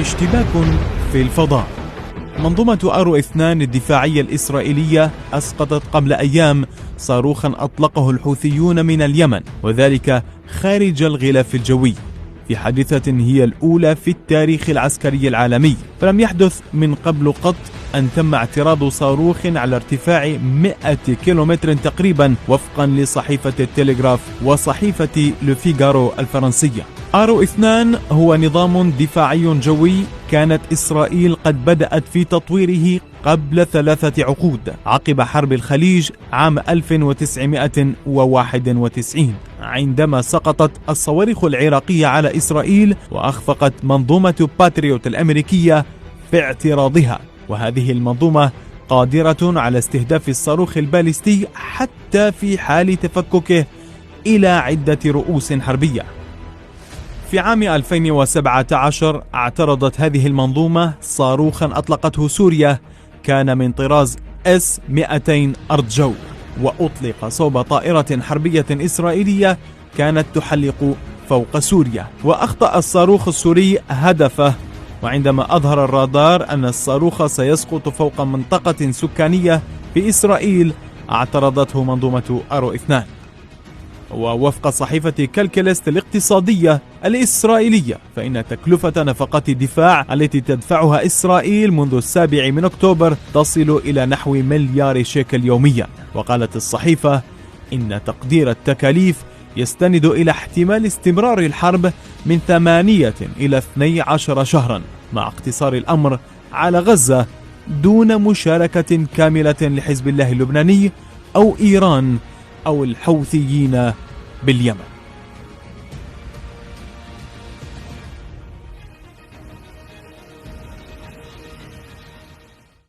اشتباك في الفضاء. منظومة أرو 2 الدفاعية الإسرائيلية أسقطت قبل أيام صاروخا أطلقه الحوثيون من اليمن، وذلك خارج الغلاف الجوي، في حادثة هي الأولى في التاريخ العسكري العالمي. فلم يحدث من قبل قط أن تم اعتراض صاروخ على ارتفاع 100 كيلومتر تقريبا، وفقا لصحيفة التلغراف وصحيفة لوفيغارو الفرنسية. أرو 2 هو نظام دفاعي جوي كانت إسرائيل قد بدأت في تطويره قبل 3 عقود عقب حرب الخليج عام 1991، عندما سقطت الصواريخ العراقية على إسرائيل وأخفقت منظومة باتريوت الأمريكية في اعتراضها. وهذه المنظومة قادرة على استهداف الصاروخ البالستي حتى في حال تفككه إلى عدة رؤوس حربية. في عام 2017 اعترضت هذه المنظومة صاروخا أطلقته سوريا، كان من طراز S-200 أرض جو، وأطلق صوب طائرة حربية إسرائيلية كانت تحلق فوق سوريا، وأخطأ الصاروخ السوري هدفه، وعندما أظهر الرادار أن الصاروخ سيسقط فوق منطقة سكانية في إسرائيل اعترضته منظومة أرو 2. ووفق صحيفة كالكلست الاقتصادية الإسرائيلية، فإن تكلفة نفقات الدفاع التي تدفعها إسرائيل منذ 7 أكتوبر تصل إلى نحو مليار شيكل يوميا. وقالت الصحيفة إن تقدير التكاليف يستند إلى احتمال استمرار الحرب من 8 إلى 12 شهرا، مع اقتصار الأمر على غزة دون مشاركة كاملة لحزب الله اللبناني أو إيران أو الحوثيين باليمن.